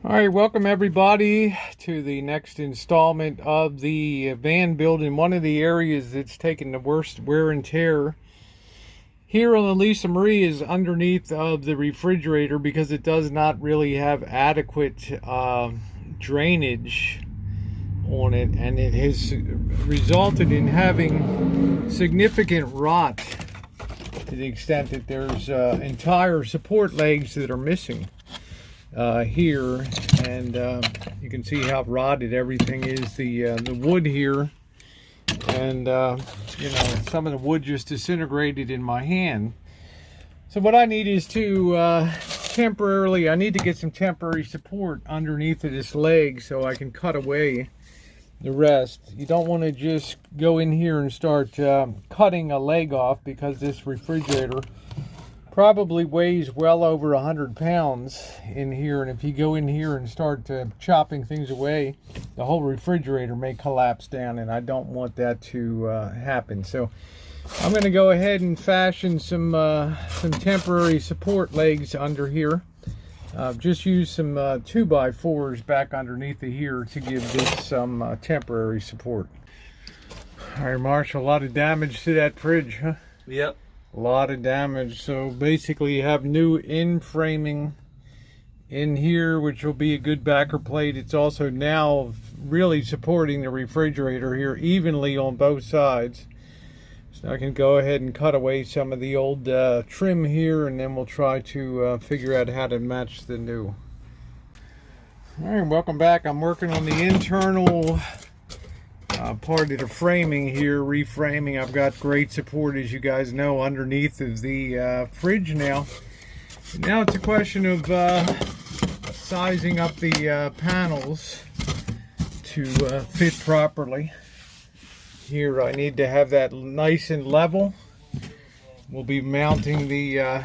All right, welcome everybody to the next installment of the van build in one of the areas that's taken the worst wear and tear here on the Lisa Marie is underneath of the refrigerator because it does not really have adequate drainage on it, and it has resulted in having significant rot to the extent that there's entire support legs that are missing here, and you can see how rotted everything is. The wood here, and you know, some of the wood just disintegrated in my hand. So what I need is to I need to get some temporary support underneath of this leg so I can cut away the rest. You don't want to just go in here and start cutting a leg off, because this refrigerator probably weighs well over 100 pounds in here, and if you go in here and start chopping things away, the whole refrigerator may collapse down, and I don't want that to happen. So I'm going to go ahead and fashion some temporary support legs under here. Just use some 2x4s back underneath of here to give this some temporary support. All right, Marshall, a lot of damage to that fridge, huh? Yep. A lot of damage. So basically you have new in-framing in here, which will be a good backer plate. It's also now really supporting the refrigerator here evenly on both sides. So I can go ahead and cut away some of the old trim here, and then we'll try to figure out how to match the new. All right, welcome back. I'm working on the internal part of the framing here, reframing. I've got great support, as you guys know, underneath of the fridge now. Now it's a question of sizing up the panels to fit properly. Here I need to have that nice and level. We'll be mounting the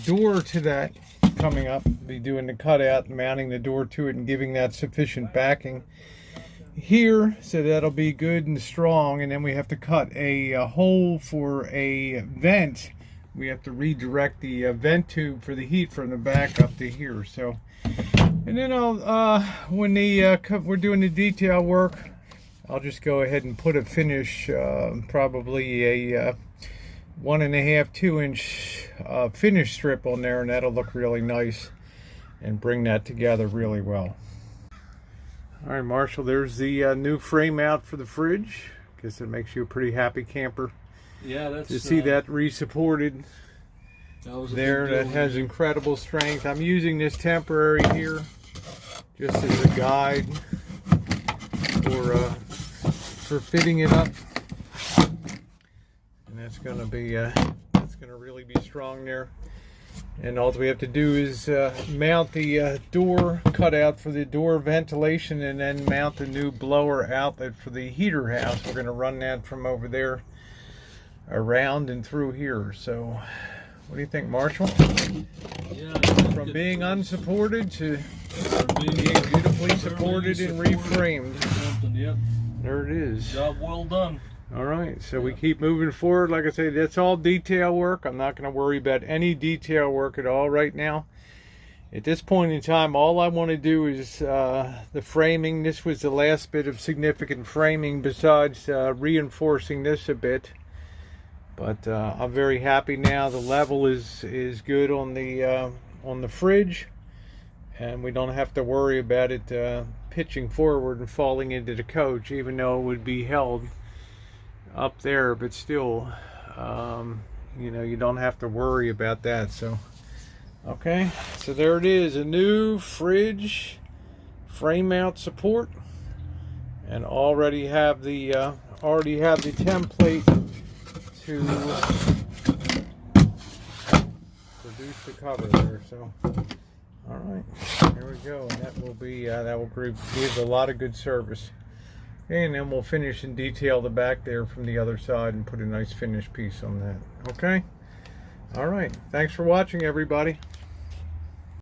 door to that coming up. Be doing the cutout and mounting the door to it and giving that sufficient backing here, so that'll be good and strong. And then we have to cut a hole for a vent. We have to redirect the vent tube for the heat from the back up to here. So, and then I'll when we're doing the detail work, I'll just go ahead and put a finish, probably a 1.5 2 inch finish strip on there, and that'll look really nice and bring that together really well. All right, Marshall, there's the new frame out for the fridge. Guess it makes you a pretty happy camper. Yeah, that's to see that re-supported there. That has incredible strength. I'm using this temporary here just as a guide for fitting it up, and that's going to be that's going to really be strong there. And all we have to do is mount the door cutout for the door ventilation, and then mount the new blower outlet for the heater house. We're going to run that from over there around and through here. So what do you think, Marshall? Yeah, from being unsupported to being beautifully supported and reframed. Yep. There it is. Job well done. All right, so we keep moving forward. Like I say, that's all detail work. I'm not going to worry about any detail work at all right now. At this point in time, all I want to do is the framing. This was the last bit of significant framing besides reinforcing this a bit. But I'm very happy now. The level is good on the fridge, and we don't have to worry about it pitching forward and falling into the coach, even though it would be held up there, but still, you know, you don't have to worry about that. So okay, so there it is, a new fridge frame mount support, and already have the template to produce the cover there. So all right, here we go, and that will be that will give a lot of good service. And then we'll finish and detail the back there from the other side and put a nice finish piece on that. Okay? All right. Thanks for watching, everybody.